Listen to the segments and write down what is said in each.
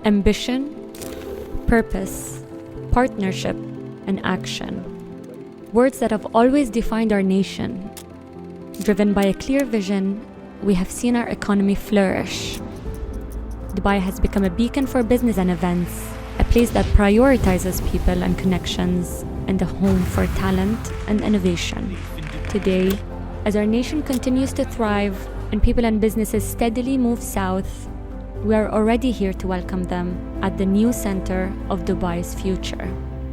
Ambition, purpose, partnership, and action. Words that have always defined our nation. Driven by a clear vision, we have seen our economy flourish. Dubai has become a beacon for business and events, a place that prioritizes people and connections, and a home for talent and innovation. Today, as our nation continues to thrive and people and businesses steadily move south, we are already here to welcome them at the new center of Dubai's future.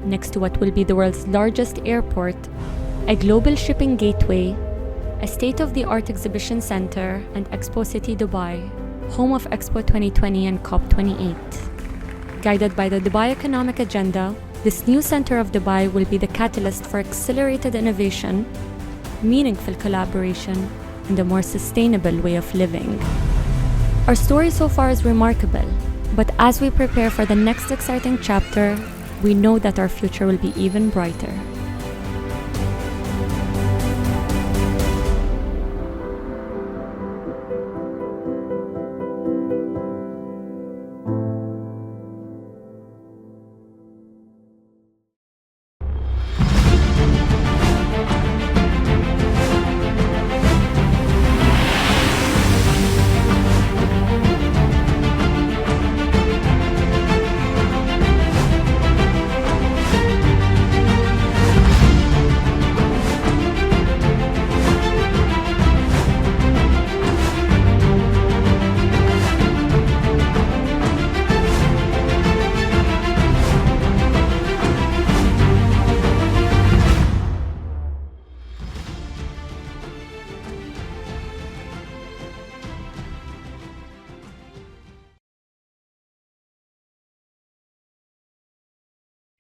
Next to what will be the world's largest airport, a global shipping gateway, a state-of-the-art exhibition center, and Expo City Dubai, home of Expo 2020 and COP28. Guided by the Dubai Economic Agenda, this new center of Dubai will be the catalyst for accelerated innovation, meaningful collaboration, and a more sustainable way of living. Our story so far is remarkable, but as we prepare for the next exciting chapter, we know that our future will be even brighter.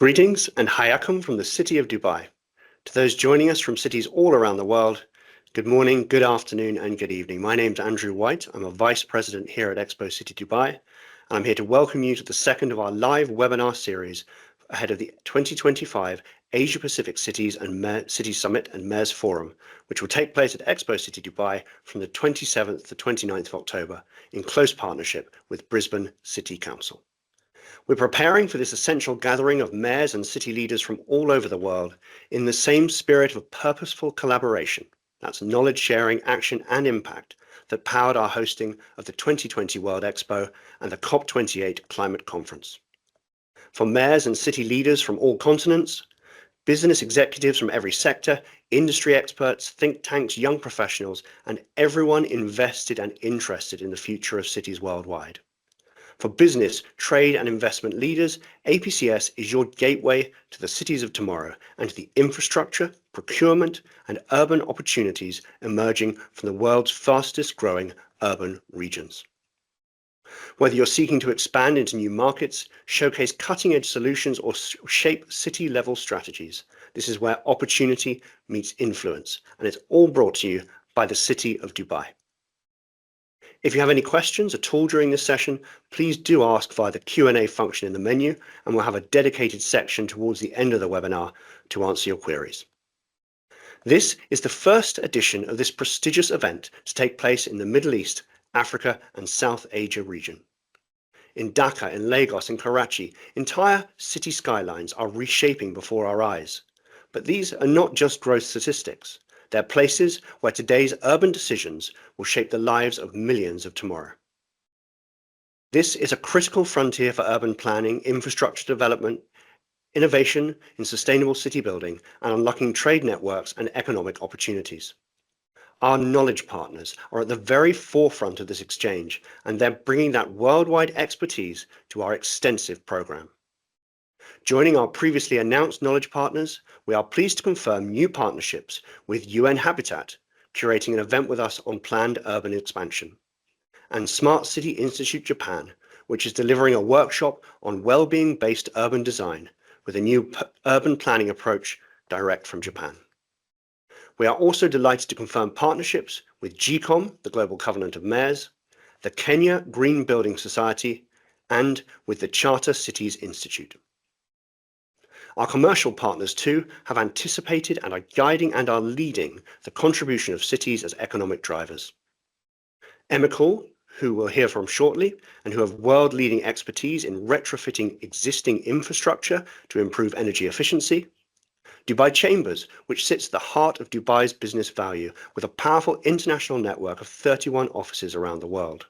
Greetings and hayakum from the city of Dubai. To those joining us from cities all around the world, good morning, good afternoon, and good evening. My name's Andrew White. I'm a Vice President here at Expo City Dubai, and I'm here to welcome you to the second of our live webinar series ahead of the 2025 Asia Pacific Cities and City Summit and Mayors Forum, which will take place at Expo City Dubai from the 27th to 29th of October in close partnership with Brisbane City Council. We're preparing for this essential gathering of mayors and city leaders from all over the world in the same spirit of purposeful collaboration, that's knowledge sharing, action and impact, that powered our hosting of the 2020 World Expo and the COP28 Climate Conference. For mayors and city leaders from all continents, business executives from every sector, industry experts, think tanks, young professionals, and everyone invested and interested in the future of cities worldwide. For business, trade and investment leaders, APCS is your gateway to the cities of tomorrow and to the infrastructure, procurement and urban opportunities emerging from the world's fastest growing urban regions. Whether you're seeking to expand into new markets, showcase cutting-edge solutions or shape city-level strategies, this is where opportunity meets influence, and it's all brought to you by the City of Dubai. If you have any questions at all during this session, please do ask via the Q&A function in the menu, and we'll have a dedicated section towards the end of the webinar to answer your queries. This is the first edition of this prestigious event to take place in the Middle East, Africa, and South Asia region. In Dhaka, in Lagos, in Karachi, entire city skylines are reshaping before our eyes. But these are not just growth statistics. They're places where today's urban decisions will shape the lives of millions of tomorrow. This is a critical frontier for urban planning, infrastructure development, innovation in sustainable city building, and unlocking trade networks and economic opportunities. Our knowledge partners are at the very forefront of this exchange, and they're bringing that worldwide expertise to our extensive program. Joining our previously announced knowledge partners, we are pleased to confirm new partnerships with UN Habitat, curating an event with us on planned urban expansion, and Smart City Institute Japan, which is delivering a workshop on well-being-based urban design with a new urban planning approach direct from Japan. We are also delighted to confirm partnerships with GCOM, the Global Covenant of Mayors, the Kenya Green Building Society, and with the Charter Cities Institute. Our commercial partners too have anticipated and are guiding and are leading the contribution of cities as economic drivers. EMICOOL, who we'll hear from shortly, and who have world-leading expertise in retrofitting existing infrastructure to improve energy efficiency. Dubai Chambers, which sits at the heart of Dubai's business value with a powerful international network of 31 offices around the world.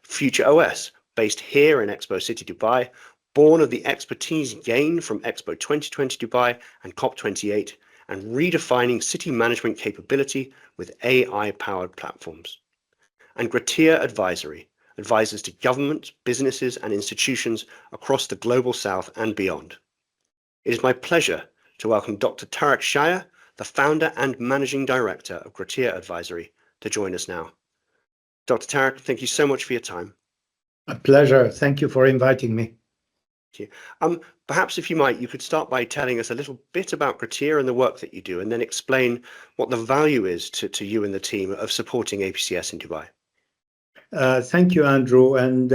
Future OS, based here in Expo City Dubai, born of the expertise gained from Expo 2020 Dubai and COP28, and redefining city management capability with AI-powered platforms. And Gratiya Advisory, advisors to governments, businesses, and institutions across the global south and beyond. It is my pleasure to welcome Dr. Tarek Shaya, the founder and managing director of Gratiya Advisory, to join us now. Dr. Tarek, thank you so much for your time. A pleasure. Thank you for inviting me. Thank you. Perhaps if you might, you could start by telling us a little bit about Gratiya and the work that you do, and then explain what the value is to you and the team of supporting APCS in Dubai. Thank you, Andrew, and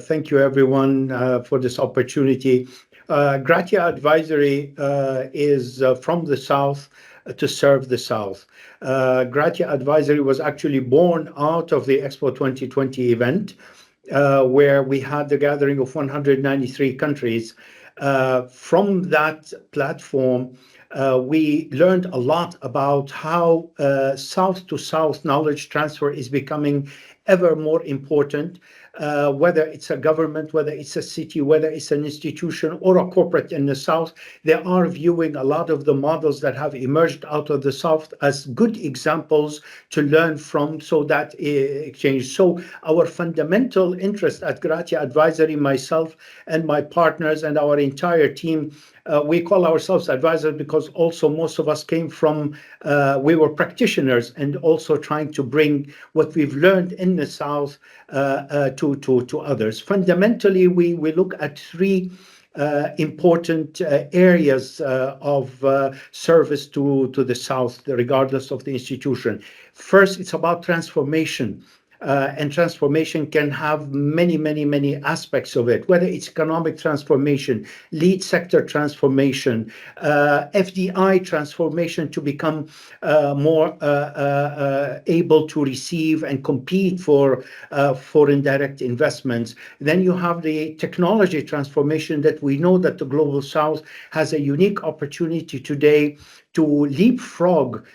thank you everyone for this opportunity. Gratiya Advisory is from the South to serve the South. Gratiya Advisory was actually born out of the Expo 2020 event, where we had the gathering of 193 countries. From that platform, we learned a lot about how South-to-South knowledge transfer is becoming ever more important, whether it's a government, whether it's a city, whether it's an institution or a corporate in the South. They are viewing a lot of the models that have emerged out of the South as good examples to learn from, so that exchange. So our fundamental interest at Gratiya Advisory, myself and my partners and our entire team, we call ourselves advisors because also most of us came from, we were practitioners and also trying to bring what we've learned in the South to others. Fundamentally, we look at three important areas of service to the South, regardless of the institution. First, it's about transformation. And transformation can have many aspects of it, whether it's economic transformation, lead sector transformation, FDI transformation to become more able to receive and compete for foreign direct investments. Then you have the technology transformation that we know that the Global South has a unique opportunity today to leapfrog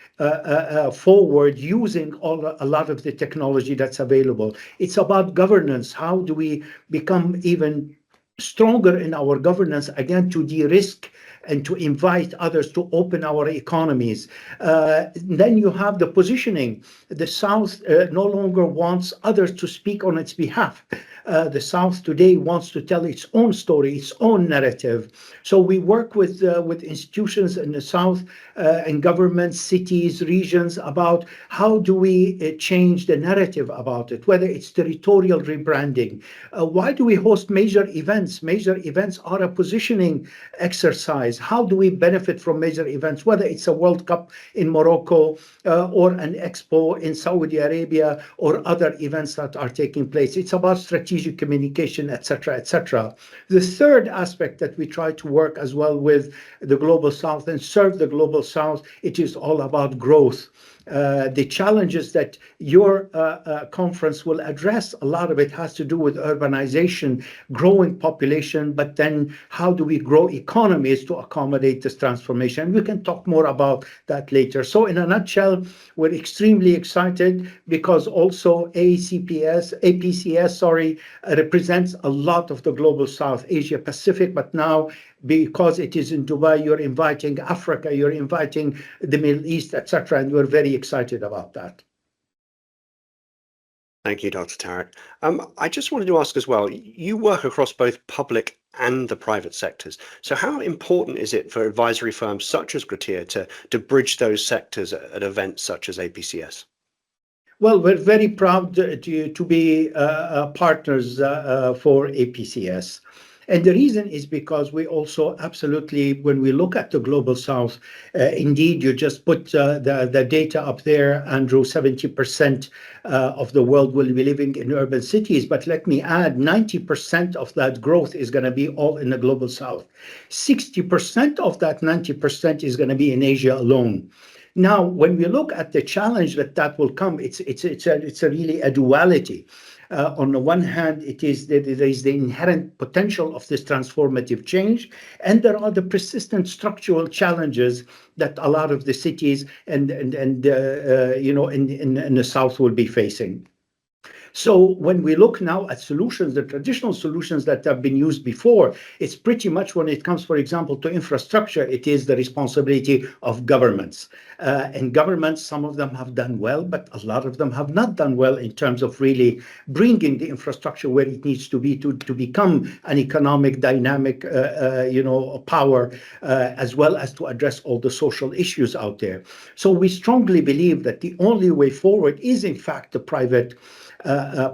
forward using a lot of the technology that's available. It's about governance. How do we become even stronger in our governance, again, to de-risk and to invite others to open our economies. Then you have the positioning. The South no longer wants others to speak on its behalf. The South today wants to tell its own story, its own narrative. So we work with institutions in the South and governments, cities, regions about how do we change the narrative about it, whether it's territorial rebranding. Why do we host major events? Major events are a positioning exercise. How do we benefit from major events, whether it's a World Cup in Morocco or an Expo in Saudi Arabia or other events that are taking place? It's about strategic communication, etc., etc. The third aspect that we try to work as well with the Global South and serve the Global South, it is all about growth. The challenges that your conference will address, a lot of it has to do with urbanization, growing population, but then how do we grow economies to accommodate this transformation? We can talk more about that later. So in a nutshell, we're extremely excited because also APCS, represents a lot of the Global South, Asia Pacific, but now because it is in Dubai, you're inviting Africa, you're inviting the Middle East, etc., and we're very excited about that. Thank you, Dr. Tarek. I just wanted to ask as well, you work across both public and the private sectors. So how important is it for advisory firms such as Gratiya to bridge those sectors at events such as APCS? Well, we're very proud to be partners for APCS. And the reason is because we also absolutely, when we look at the Global South, indeed, you just put the data up there, Andrew, 70% of the world will be living in urban cities. But let me add, 90% of that growth is going to be all in the Global South. 60% of that 90% is going to be in Asia alone. Now, when we look at the challenge that will come, it's a really a duality. On the one hand, there is the inherent potential of this transformative change, and there are the persistent structural challenges that a lot of the cities and in the south will be facing. So when we look now at solutions, the traditional solutions that have been used before, it's pretty much when it comes, for example, to infrastructure, it is the responsibility of governments. And governments, some of them have done well, but a lot of them have not done well in terms of really bringing the infrastructure where it needs to be to become an economic, dynamic, power, as well as to address all the social issues out there. So we strongly believe that the only way forward is, in fact, the private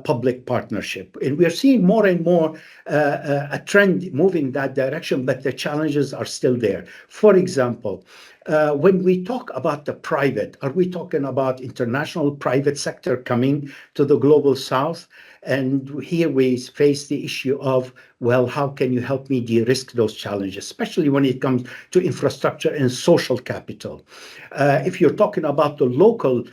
public partnership. And we are seeing more and more a trend moving that direction, but the challenges are still there. For example, when we talk about the private, are we talking about international private sector coming to the global south? And here we face the issue of, well, how can you help me de-risk those challenges, especially when it comes to infrastructure and social capital? If you're talking about the local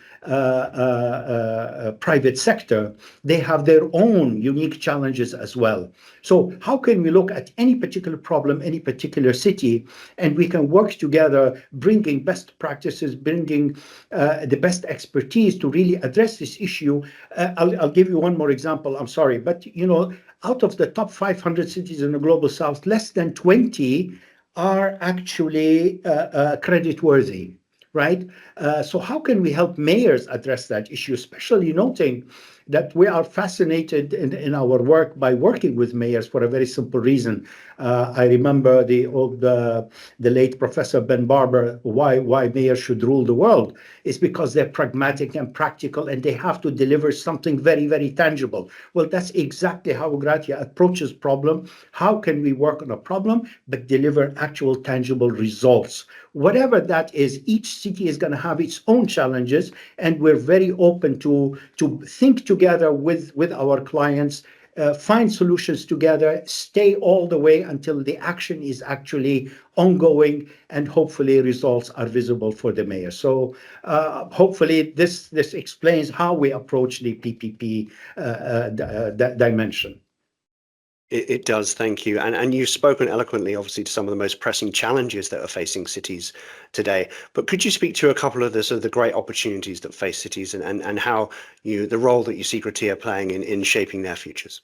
private sector, they have their own unique challenges as well. So how can we look at any particular problem, any particular city, and we can work together, bringing best practices, bringing the best expertise to really address this issue? I'll give you one more example. I'm sorry, but out of the top 500 cities in the global south, less than 20 are actually credit-worthy. Right? So how can we help mayors address that issue, especially noting that we are fascinated in our work by working with mayors for a very simple reason. I remember the late Professor Ben Barber, why mayors should rule the world is because they're pragmatic and practical, and they have to deliver something very, very tangible. Well, that's exactly how Gratiya approaches problem. How can we work on a problem, but deliver actual tangible results? Whatever that is, each city is going to have its own challenges, and we're very open to think together with our clients, find solutions together, stay all the way until the action is actually ongoing, and hopefully results are visible for the mayor. So hopefully this explains how we approach the PPP dimension. It does, thank you. And you've spoken eloquently, obviously, to some of the most pressing challenges that are facing cities today. But could you speak to a couple of the great opportunities that face cities and how the role that you see Gratiya playing in shaping their futures?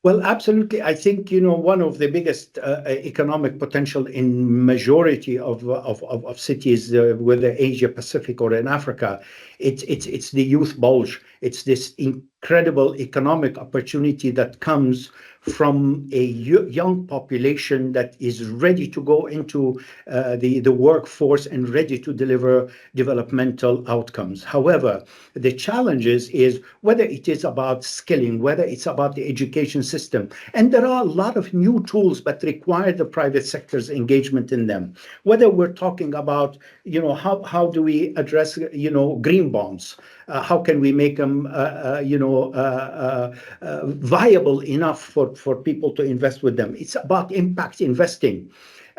Well, absolutely. I think, one of the biggest economic potential in majority of cities, whether Asia Pacific or in Africa, it's the youth bulge. It's this incredible economic opportunity that comes from a young population that is ready to go into the workforce and ready to deliver developmental outcomes. However, the challenges is whether it is about skilling, whether it's about the education system. And there are a lot of new tools that require the private sector's engagement in them. Whether we're talking about, how do we address, green bonds? How can we make them, viable enough for people to invest with them? It's about impact investing.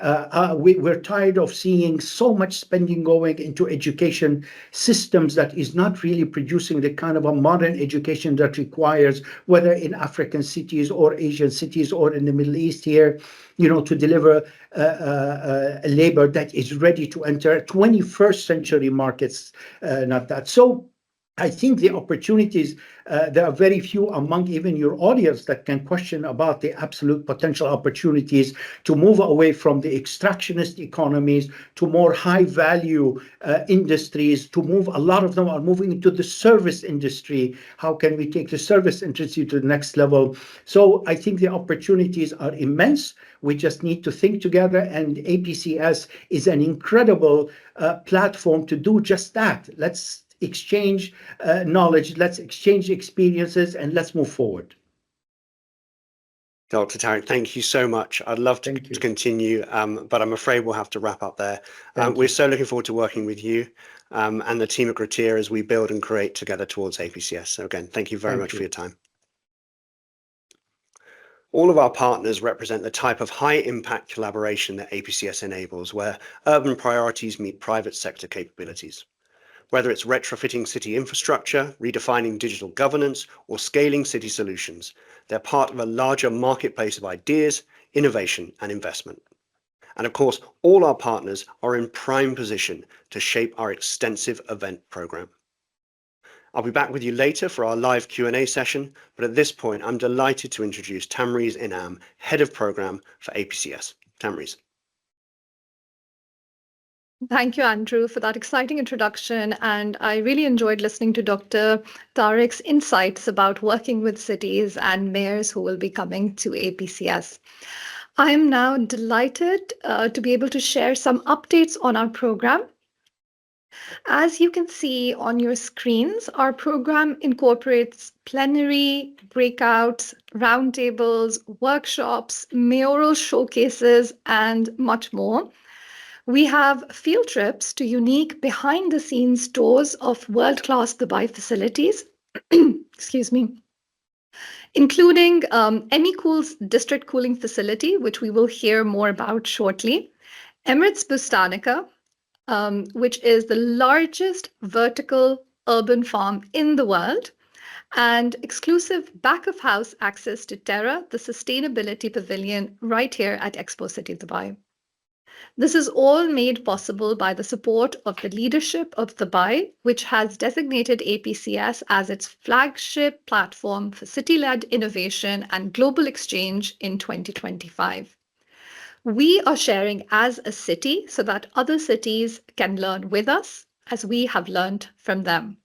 We're tired of seeing so much spending going into education systems that is not really producing the kind of a modern education that requires, whether in African cities or Asian cities or in the Middle East here, to deliver labor that is ready to enter 21st century markets, not that. So I think the opportunities, there are very few among even your audience that can question about the absolute potential opportunities to move away from the extractionist economies to more high value industries, to move, a lot of them are moving into the service industry. How can we take the service industry to the next level? So I think the opportunities are immense. We just need to think together, and APCS is an incredible platform to do just that. Let's exchange knowledge, let's exchange experiences, and let's move forward. Dr. Tariq, thank you so much. I'd love to continue, but I'm afraid we'll have to wrap up there. We're so looking forward to working with you and the team at Gratiya as we build and create together towards APCS. So again, thank you very much for your time. All of our partners represent the type of high-impact collaboration that APCS enables, where urban priorities meet private sector capabilities. Whether it's retrofitting city infrastructure, redefining digital governance, or scaling city solutions, they're part of a larger marketplace of ideas, innovation, and investment. And of course, all our partners are in prime position to shape our extensive event program. I'll be back with you later for our live Q&A session, but at this point, I'm delighted to introduce Tamreez Inam, Head of Program for APCS. Tamreez. Thank you, Andrew, for that exciting introduction. And I really enjoyed listening to Dr. Tariq's insights about working with cities and mayors who will be coming to APCS. I am now delighted to be able to share some updates on our program. As you can see on your screens, our program incorporates plenary, breakouts, roundtables, workshops, mayoral showcases, and much more. We have field trips to unique behind-the-scenes tours of world-class Dubai facilities, excuse me, including EMICOOL's district cooling facility, which we will hear more about shortly, Emirates Bustanica, which is the largest vertical urban farm in the world, and exclusive back-of-house access to Terra, the sustainability pavilion right here at Expo City Dubai. This is all made possible by the support of the leadership of Dubai, which has designated APCS as its flagship platform for city-led innovation and global exchange in 2025. We are sharing as a city so that other cities can learn with us as we have learned from them.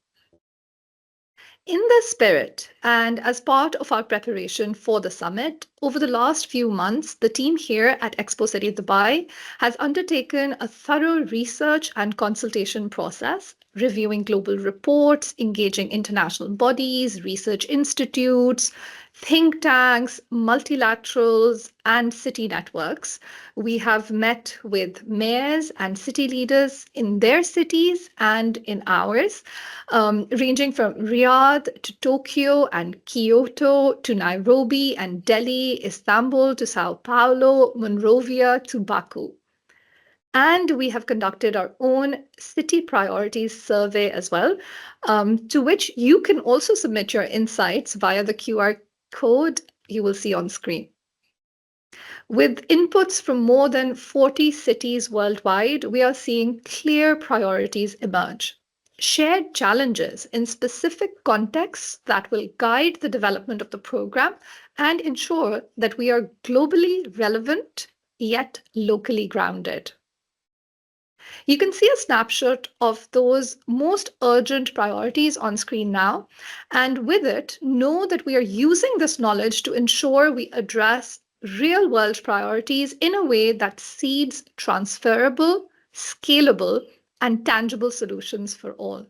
In this spirit, and as part of our preparation for the summit, over the last few months, the team here at Expo City Dubai has undertaken a thorough research and consultation process, reviewing global reports, engaging international bodies, research institutes, think tanks, multilaterals, and city networks. We have met with mayors and city leaders in their cities and in ours, ranging from Riyadh to Tokyo and Kyoto to Nairobi and Delhi, Istanbul to Sao Paulo, Monrovia to Baku. And we have conducted our own city priorities survey as well, to which you can also submit your insights via the QR code you will see on screen. With inputs from more than 40 cities worldwide, we are seeing clear priorities emerge. Shared challenges in specific contexts that will guide the development of the program and ensure that we are globally relevant yet locally grounded. You can see a snapshot of those most urgent priorities on screen now, and with it, know that we are using this knowledge to ensure we address real-world priorities in a way that seeds transferable, scalable, and tangible solutions for all.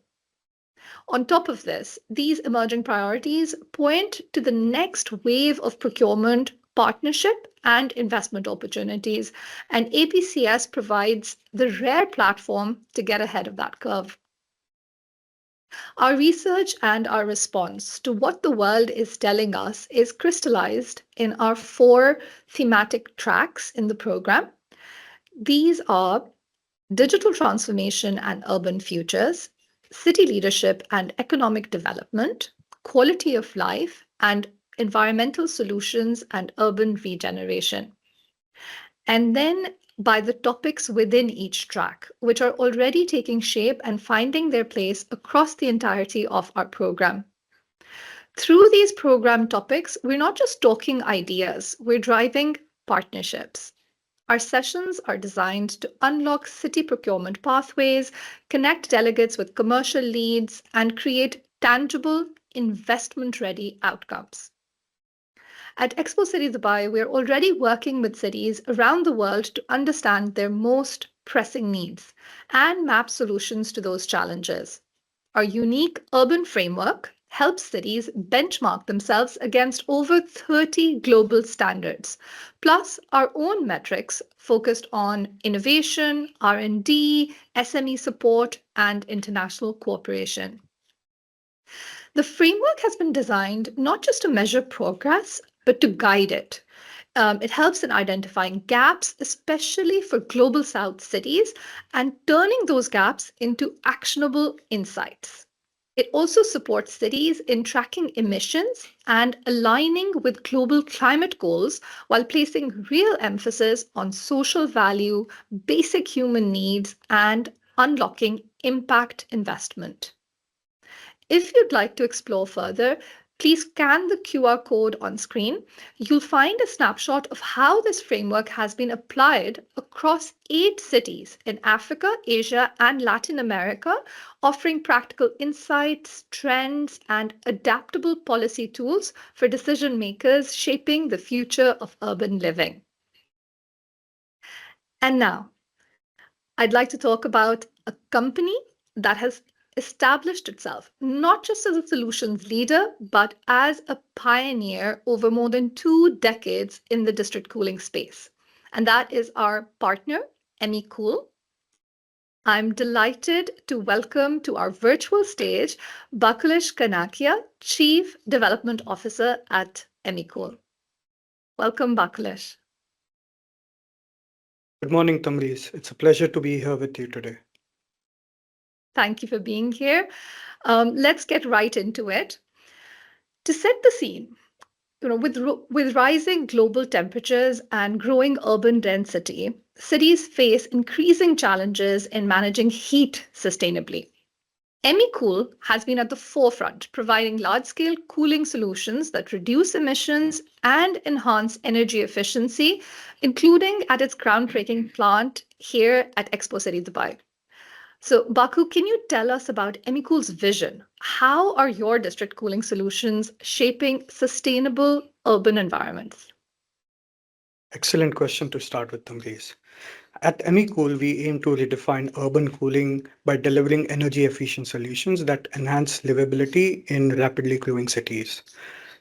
On top of this, these emerging priorities point to the next wave of procurement, partnership, and investment opportunities, and APCS provides the rare platform to get ahead of that curve. Our research and our response to what the world is telling us is crystallized in our 4 thematic tracks in the program. These are digital transformation and urban futures, city leadership and economic development, quality of life, and environmental solutions and urban regeneration. And then by the topics within each track, which are already taking shape and finding their place across the entirety of our program. Through these program topics, we're not just talking ideas, we're driving partnerships. Our sessions are designed to unlock city procurement pathways, connect delegates with commercial leads, and create tangible, investment-ready outcomes. At Expo City Dubai, we are already working with cities around the world to understand their most pressing needs and map solutions to those challenges. Our unique urban framework helps cities benchmark themselves against over 30 global standards, plus our own metrics focused on innovation, R&D, SME support, and international cooperation. The framework has been designed not just to measure progress, but to guide it. It helps in identifying gaps, especially for global South cities, and turning those gaps into actionable insights. It also supports cities in tracking emissions and aligning with global climate goals while placing real emphasis on social value, basic human needs, and unlocking impact investment. If you'd like to explore further, please scan the QR code on screen. You'll find a snapshot of how this framework has been applied across 8 cities in Africa, Asia, and Latin America, offering practical insights, trends, and adaptable policy tools for decision makers shaping the future of urban living. And now, I'd like to talk about a company that has established itself not just as a solutions leader, but as a pioneer over more than 2 decades in the district cooling space. And that is our partner, EMICOOL. I'm delighted to welcome to our virtual stage Bakulish Kanakia, Chief Development Officer at EMICOOL. Welcome, Bakulish. Good morning, Tamriz. It's a pleasure to be here with you today. Thank you for being here. Let's get right into it. To set the scene, with rising global temperatures and growing urban density, cities face increasing challenges in managing heat sustainably. EMICOOL has been at the forefront, providing large-scale cooling solutions that reduce emissions and enhance energy efficiency, including at its groundbreaking plant here at Expo City Dubai. So, Baku, can you tell us about EMICOOL's vision? How are your district cooling solutions shaping sustainable urban environments? Excellent question to start with, Tamriz. At EMICOOL, we aim to redefine urban cooling by delivering energy efficient solutions that enhance livability in rapidly growing cities.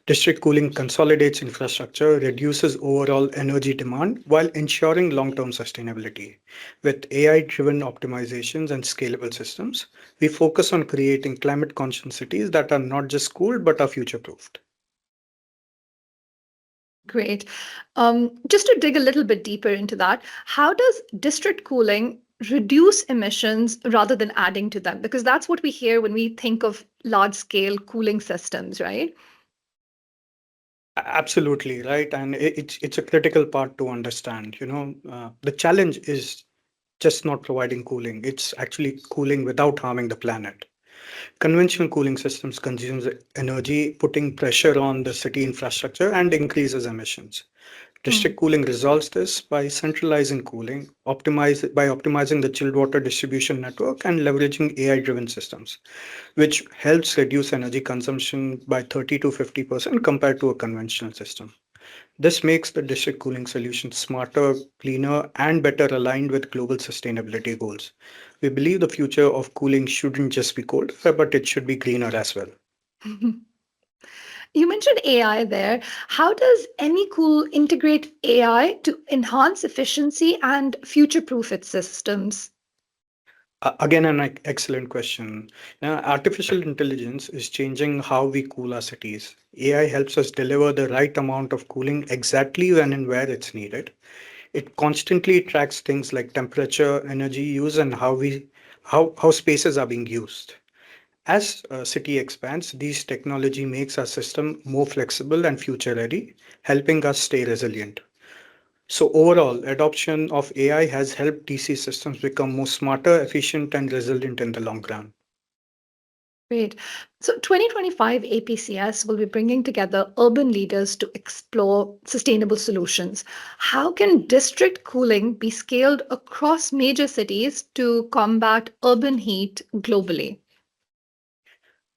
District cooling consolidates infrastructure, reduces overall energy demand while ensuring long-term sustainability. With AI-driven optimizations and scalable systems, we focus on creating climate-conscious cities that are not just cooled but are future-proofed. Great. Just to dig a little bit deeper into that, how does district cooling reduce emissions rather than adding to them? Because that's what we hear when we think of large-scale cooling systems, right? Absolutely, right. And it's a critical part to understand. The challenge is just not providing cooling. It's actually cooling without harming the planet. Conventional cooling systems consumes energy, putting pressure on the city infrastructure and increases emissions. District cooling resolves this by centralizing cooling, optimizing the chilled water distribution network and leveraging AI-driven systems, which helps reduce energy consumption by 30 to 50% compared to a conventional system. This makes the district cooling solution smarter, cleaner, and better aligned with global sustainability goals. We believe the future of cooling shouldn't just be cold, but it should be greener as well. You mentioned AI there. How does EMICOOL integrate AI to enhance efficiency and future-proof its systems? Again, an excellent question. Now, artificial intelligence is changing how we cool our cities. AI helps us deliver the right amount of cooling exactly when and where it's needed. It constantly tracks things like temperature, energy use, and how spaces are being used. As a city expands, these technology makes our system more flexible and future ready, helping us stay resilient. So overall, adoption of AI has helped DC systems become more smarter, efficient, and resilient in the long run. Great. So 2025 APCS will be bringing together urban leaders to explore sustainable solutions. How can district cooling be scaled across major cities to combat urban heat globally?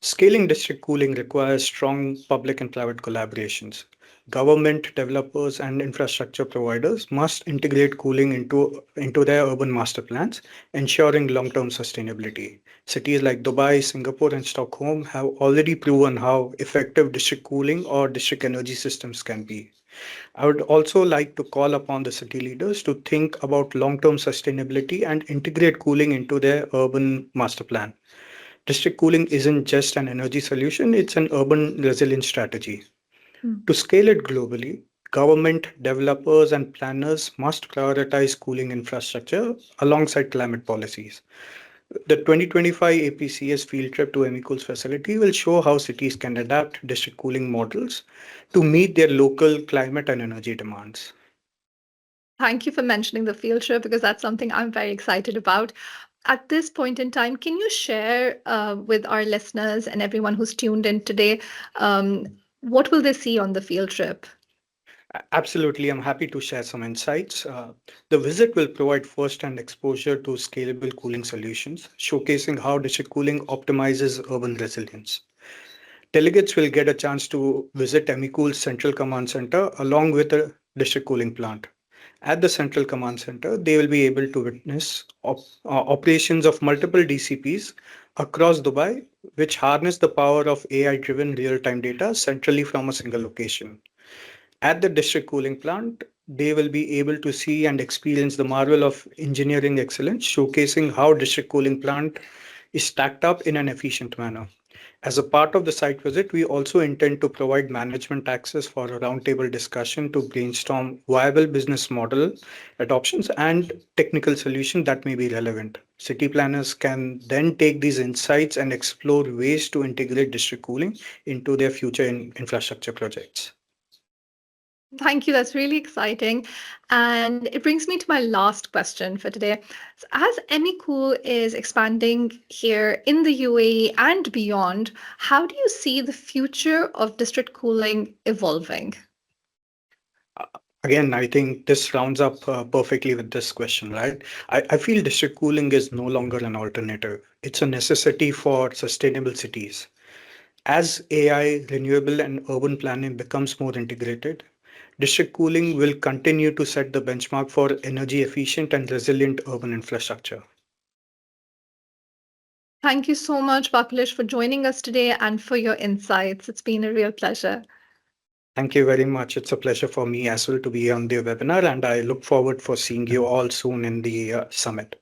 Scaling district cooling requires strong public and private collaborations. Government, developers, and infrastructure providers must integrate cooling into their urban master plans, ensuring long-term sustainability. Cities like Dubai, Singapore, and Stockholm have already proven how effective district cooling or district energy systems can be. I would also like to call upon the city leaders to think about long-term sustainability and integrate cooling into their urban master plan. District cooling isn't just an energy solution, it's an urban resilience strategy. To scale it globally, government, developers, and planners must prioritize cooling infrastructure alongside climate policies. The 2025 APCS field trip to EMICOOL's facility will show how cities can adapt district cooling models to meet their local climate and energy demands. Thank you for mentioning the field trip because that's something I'm very excited about. At this point in time, can you share with our listeners and everyone who's tuned in today, what will they see on the field trip? Absolutely, I'm happy to share some insights. The visit will provide first-hand exposure to scalable cooling solutions, showcasing how district cooling optimizes urban resilience. Delegates will get a chance to visit EMICOOL's Central Command Center along with a district cooling plant. At the Central Command Center, they will be able to witness operations of multiple DCPs across Dubai, which harness the power of AI-driven real-time data centrally from a single location. At the district cooling plant, they will be able to see and experience the marvel of engineering excellence, showcasing how district cooling plant is stacked up in an efficient manner. As a part of the site visit, we also intend to provide management access for a roundtable discussion to brainstorm viable business model adoptions and technical solutions that may be relevant. City planners can then take these insights and explore ways to integrate district cooling into their future infrastructure projects. Thank you. That's really exciting. And it brings me to my last question for today. So as EMICOOL is expanding here in the UAE and beyond, how do you see the future of district cooling evolving? Again, I think this rounds up perfectly with this question, right? I feel district cooling is no longer an alternative. It's a necessity for sustainable cities. As AI, renewable, and urban planning becomes more integrated, district cooling will continue to set the benchmark for energy efficient and resilient urban infrastructure. Thank you so much, Bakulish, for joining us today and for your insights. It's been a real pleasure. Thank you very much. It's a pleasure for me as well to be on the webinar, and I look forward for seeing you all soon in the summit.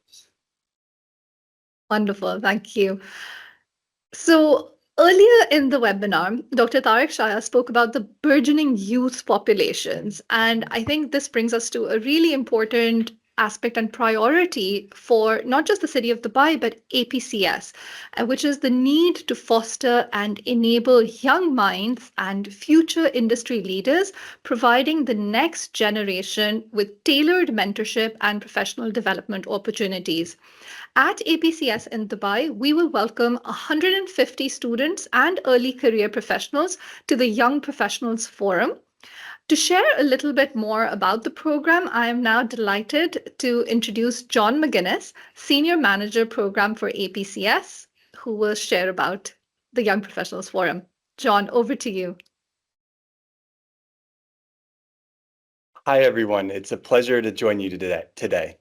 Wonderful. Thank you. So earlier in the webinar, Dr. Tariq Shaya spoke about the burgeoning youth populations. And I think this brings us to a really important aspect and priority for not just the city of Dubai, but APCS, which is the need to foster and enable young minds and future industry leaders, providing the next generation with tailored mentorship and professional development opportunities. At APCS in Dubai, we will welcome 150 students and early career professionals to the Young Professionals Forum. To share a little bit more about the program, I am now delighted to introduce John McGuinness, Senior Manager Program for APCS, who will share about the Young Professionals Forum. John, over to you. Hi, everyone. It's a pleasure to join you today.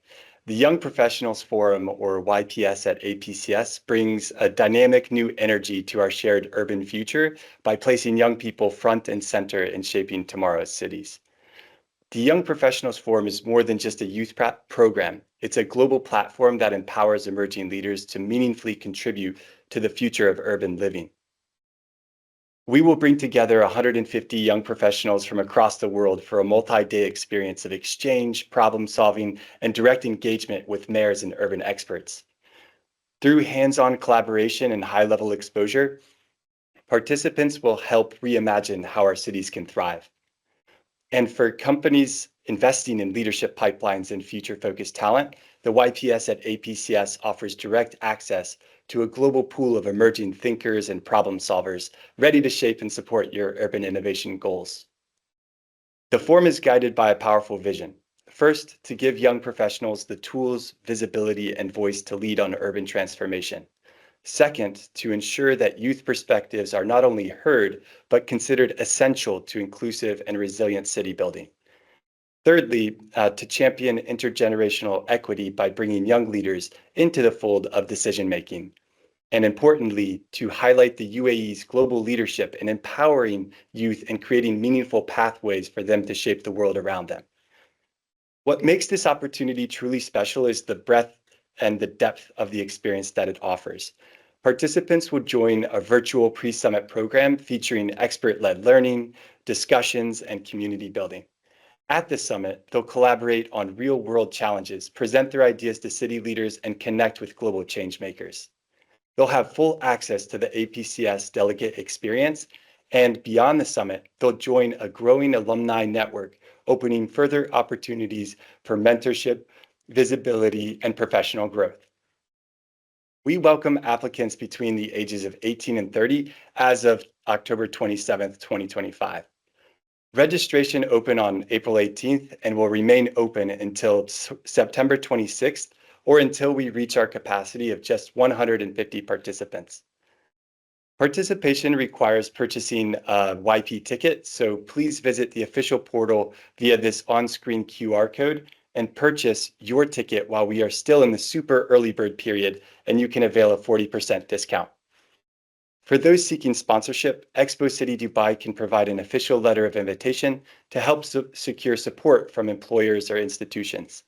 The Young Professionals Forum, or YPS at APCS, brings a dynamic new energy to our shared urban future by placing young people front and center in shaping tomorrow's cities. The Young Professionals Forum is more than just a youth program. It's a global platform that empowers emerging leaders to meaningfully contribute to the future of urban living. We will bring together 150 young professionals from across the world for a multi-day experience of exchange, problem solving, and direct engagement with mayors and urban experts. Through hands-on collaboration and high-level exposure, participants will help reimagine how our cities can thrive. And for companies investing in leadership pipelines and future-focused talent, the YPS at APCS offers direct access to a global pool of emerging thinkers and problem solvers ready to shape and support your urban innovation goals. The forum is guided by a powerful vision. First, to give young professionals the tools, visibility, and voice to lead on urban transformation. Second, to ensure that youth perspectives are not only heard, but considered essential to inclusive and resilient city building. Thirdly, to champion intergenerational equity by bringing young leaders into the fold of decision-making. And importantly, to highlight the UAE's global leadership in empowering youth and creating meaningful pathways for them to shape the world around them. What makes this opportunity truly special is the breadth and the depth of the experience that it offers. Participants will join a virtual pre-summit program featuring expert-led learning, discussions, and community building. At the summit, they'll collaborate on real-world challenges, present their ideas to city leaders, and connect with global change makers. They'll have full access to the APCS delegate experience, and beyond the summit, they'll join a growing alumni network, opening further opportunities for mentorship, visibility, and professional growth. We welcome applicants between the ages of 18 and 30 as of October 27th, 2025. Registration opened on April 18th and will remain open until September 26th or until we reach our capacity of just 150 participants. Participation requires purchasing a YP ticket, so please visit the official portal via this on-screen QR code and purchase your ticket while we are still in the super early bird period and you can avail a 40% discount. For those seeking sponsorship, Expo City Dubai can provide an official letter of invitation to help secure support from employers or institutions.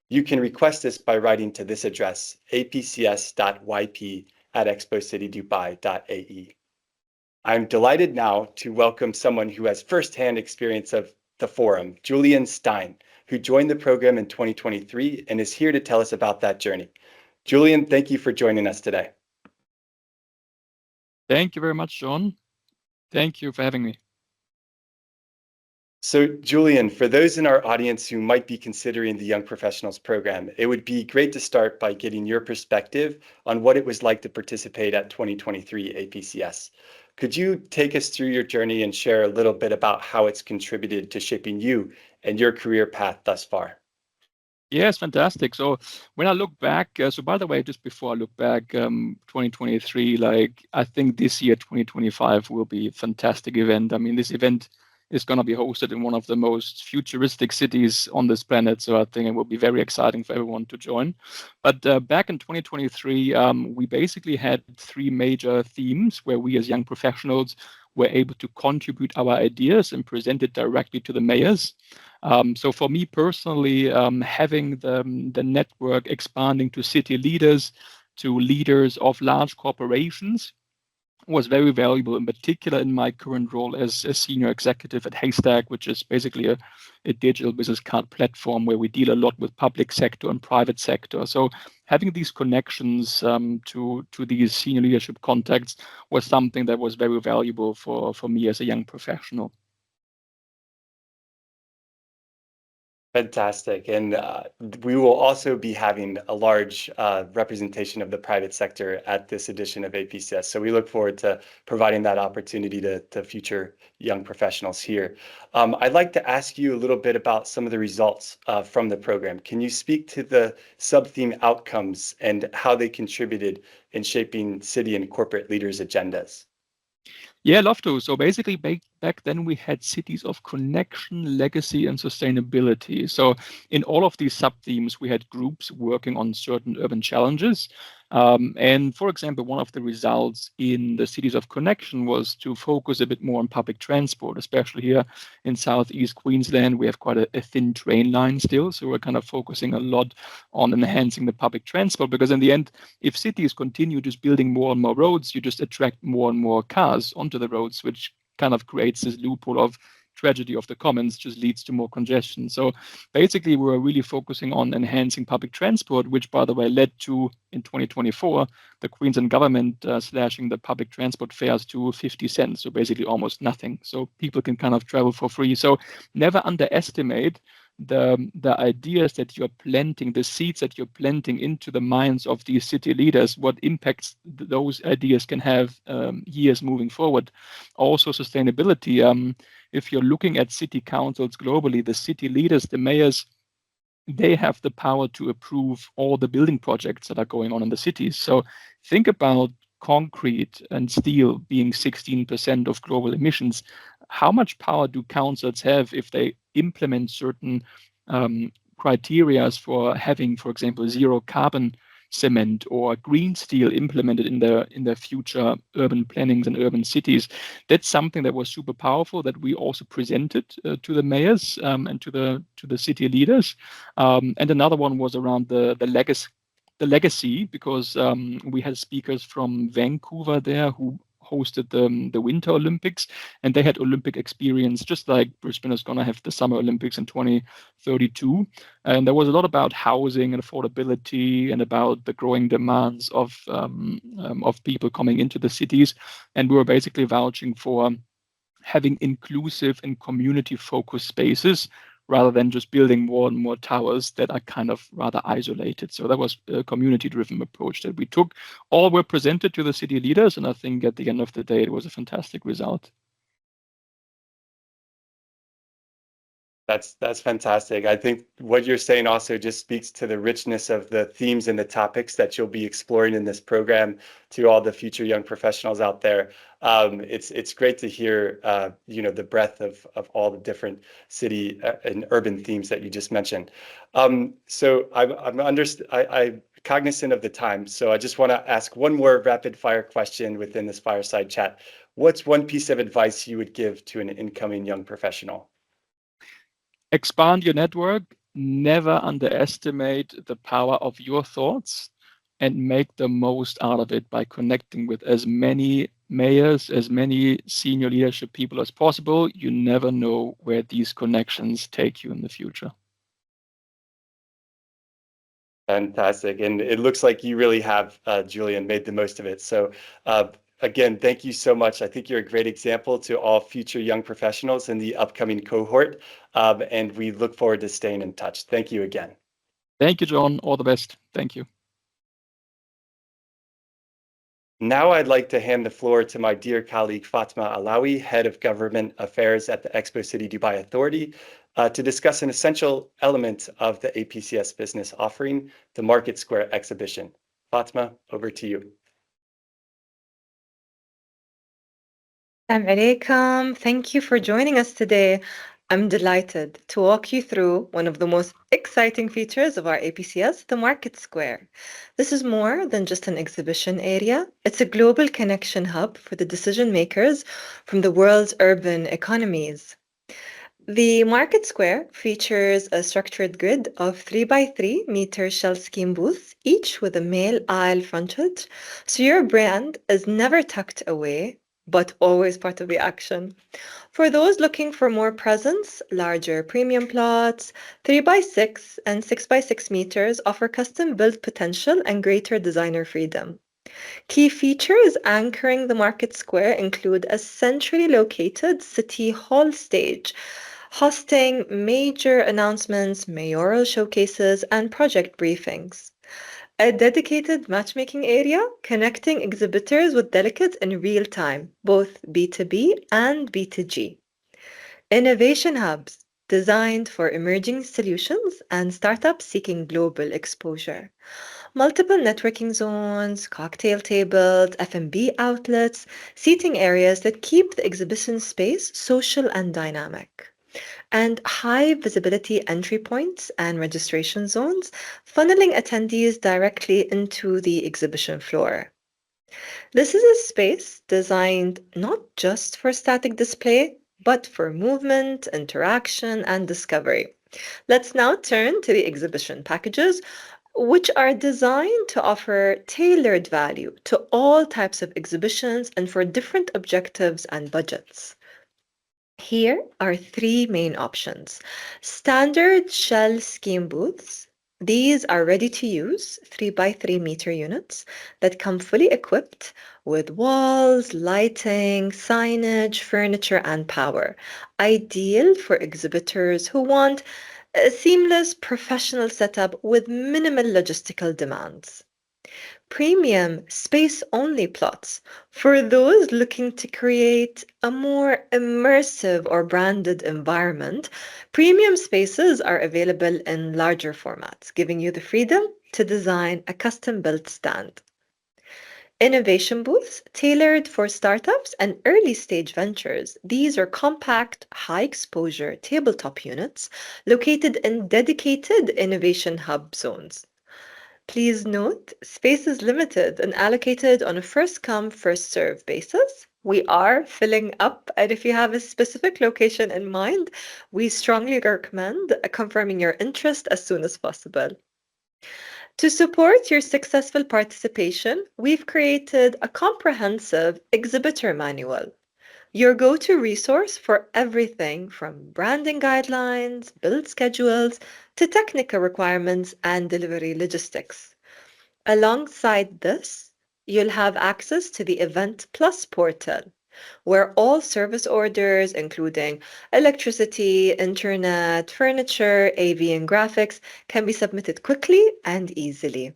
You can request this by writing to this address, apcs.yp@expositydubai.ae. I'm delighted now to welcome someone who has firsthand experience of the forum, Julian Stein, who joined the program in 2023 and is here to tell us about that journey. Julian, thank you for joining us today. Thank you very much, John. Thank you for having me. So, Julian, for those in our audience who might be considering the Young Professionals program, it would be great to start by getting your perspective on what it was like to participate at 2023 APCS. Could you take us through your journey and share a little bit about how it's contributed to shaping you and your career path thus far? Yes, fantastic. So when I look back, so by the way, just before I look back, 2023, I think this year, 2025 will be a fantastic event. I mean, this event is going to be hosted in one of the most futuristic cities on this planet. So I think it will be very exciting for everyone to join. But back in 2023, we basically had three major themes where we as young professionals were able to contribute our ideas and present it directly to the mayors. So for me personally, having the network expanding to city leaders, to leaders of large corporations was very valuable, in particular in my current role as a senior executive at Haystack, which is basically a digital business card platform where we deal a lot with public sector and private sector. So having these connections to these senior leadership contacts was something that was very valuable for me as a young professional. Fantastic. And we will also be having a large representation of the private sector at this edition of APCS. So we look forward to providing that opportunity to future young professionals here. I'd like to ask you a little bit about some of the results from the program. Can you speak to the sub-theme outcomes and how they contributed in shaping city and corporate leaders' agendas? Yeah, I'd love to. So basically, back then we had cities of connection, legacy, and sustainability. So in all of these sub-themes, we had groups working on certain urban challenges. And for example, one of the results in the cities of connection was to focus a bit more on public transport, especially here in Southeast Queensland. We have quite a thin train line still. So we're kind of focusing a lot on enhancing the public transport, because in the end, if cities continue just building more and more roads, you just attract more and more cars onto the roads, which kind of creates this loophole of tragedy of the commons, just leads to more congestion. So basically, we were really focusing on enhancing public transport, which, by the way, led to, in 2024, the Queensland government slashing the public transport fares to 50 cents, so basically almost nothing. So people can kind of travel for free. So never underestimate the ideas that you're planting, the seeds that you're planting into the minds of these city leaders, what impacts those ideas can have years moving forward. Also, sustainability. If you're looking at city councils globally, the city leaders, the mayors, they have the power to approve all the building projects that are going on in the cities. So think about concrete and steel being 16% of global emissions. How much power do councils have if they implement certain criteria for having, for example, zero carbon cement or green steel implemented in the future urban plannings and urban cities? That's something that was super powerful that we also presented to the mayors and to the city leaders. And another one was around the legacy the legacy, because we had speakers from Vancouver there who hosted the Winter Olympics, and they had Olympic experience, just like Brisbane is going to have the Summer Olympics in 2032. And there was a lot about housing and affordability and about the growing demands of people coming into the cities. And we were basically vouching for having inclusive and community-focused spaces rather than just building more and more towers that are kind of rather isolated. So that was a community-driven approach that we took. All were presented to the city leaders, and I think at the end of the day, it was a fantastic result. That's fantastic. I think what you're saying also just speaks to the richness of the themes and the topics that you'll be exploring in this program to all the future young professionals out there. It's great to hear the breadth of all the different city and urban themes that you just mentioned. So I'm cognizant of the time, so I just want to ask one more rapid fire question within this fireside chat. What's one piece of advice you would give to an incoming young professional? Expand your network, never underestimate the power of your thoughts, and make the most out of it by connecting with as many mayors, as many senior leadership people as possible. You never know where these connections take you in the future. Fantastic. And it looks like you really have, Julian, made the most of it. So again, thank you so much. I think you're a great example to all future young professionals in the upcoming cohort. And we look forward to staying in touch. Thank you again. Thank you, John. All the best. Thank you. Now I'd like to hand the floor to my dear colleague Fatma Alawi, Head of Government Affairs at the Expo City Dubai Authority, to discuss an essential element of the APCS business offering, the Market Square exhibition. Fatma, over to you. Assalamu alaikum. Thank you for joining us today. I'm delighted to walk you through one of the most exciting features of our APCS, the Market Square. This is more than just an exhibition area. It's a global connection hub for the decision makers from the world's urban economies. The Market Square features a structured grid of 3 by 3 meter shell scheme booths, each with a male aisle frontage, so your brand is never tucked away, but always part of the action. For those looking for more presence, larger premium plots, 3 by 6 and 6 by 6 meters offer custom-built potential and greater designer freedom. Key features anchoring the Market Square include a centrally located City Hall stage, hosting major announcements, mayoral showcases, and project briefings. A dedicated matchmaking area connecting exhibitors with delegates in real time, both B2B and B2G. Innovation hubs designed for emerging solutions and startups seeking global exposure. Multiple networking zones, cocktail tables, F&B outlets, seating areas that keep the exhibition space social and dynamic. And high visibility entry points and registration zones, funneling attendees directly into the exhibition floor. This is a space designed not just for static display, but for movement, interaction, and discovery. Let's now turn to the exhibition packages, which are designed to offer tailored value to all types of exhibitions and for different objectives and budgets. Here are 3 main options. Standard shell scheme booths. These are ready to use 3 by 3 meter units that come fully equipped with walls, lighting, signage, furniture, and power. Ideal for exhibitors who want a seamless professional setup with minimal logistical demands. Premium space-only plots for those looking to create a more immersive or branded environment. Premium spaces are available in larger formats, giving you the freedom to design a custom-built stand. Innovation booths tailored for startups and early-stage ventures. These are compact, high-exposure tabletop units located in dedicated innovation hub zones. Please note, space is limited and allocated on a first-come, first-served basis. We are filling up, and if you have a specific location in mind, we strongly recommend confirming your interest as soon as possible. To support your successful participation, we've created a comprehensive exhibitor manual, your go-to resource for everything from branding guidelines, build schedules, to technical requirements and delivery logistics. Alongside this, you'll have access to the Event Plus portal, where all service orders, including electricity, internet, furniture, AV, and graphics, can be submitted quickly and easily.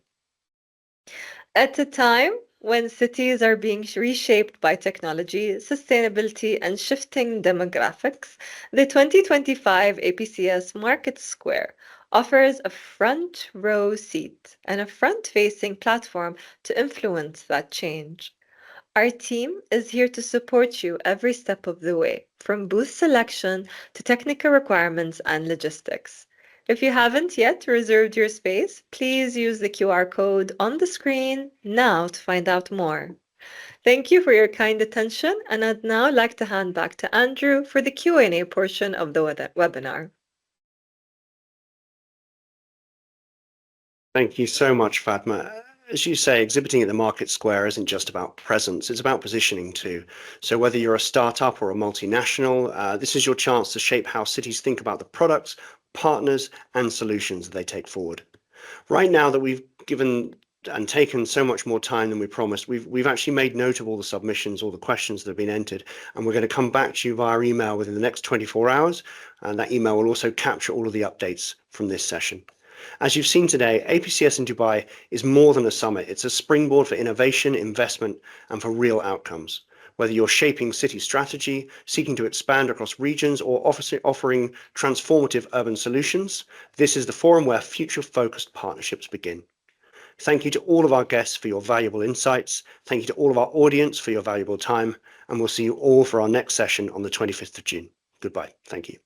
At a time when cities are being reshaped by technology, sustainability, and shifting demographics, the 2025 APCS Market Square offers a front row seat and a front facing platform to influence that change. Our team is here to support you every step of the way, from booth selection to technical requirements and logistics. If you haven't yet reserved your space, please use the QR code on the screen now to find out more. Thank you for your kind attention, and I'd now like to hand back to Andrew for the Q&A portion of the webinar. Thank you so much, Fatma. As you say, exhibiting at the Market Square isn't just about presence, it's about positioning too. So whether you're a startup or a multinational, this is your chance to shape how cities think about the products, partners, and solutions that they take forward. Right now that we've given and taken so much more time than we promised, we've actually made note of all the submissions, all the questions that have been entered, and we're going to come back to you via email within the next 24 hours, and that email will also capture all of the updates from this session. As you've seen today, APCS in Dubai is more than a summit. It's a springboard for innovation, investment, and for real outcomes. Whether you're shaping city strategy, seeking to expand across regions, or offering transformative urban solutions, this is the forum where future-focused partnerships begin. Thank you to all of our guests for your valuable insights. Thank you to all of our audience for your valuable time, and we'll see you all for our next session on the 25th of June. Goodbye. Thank you.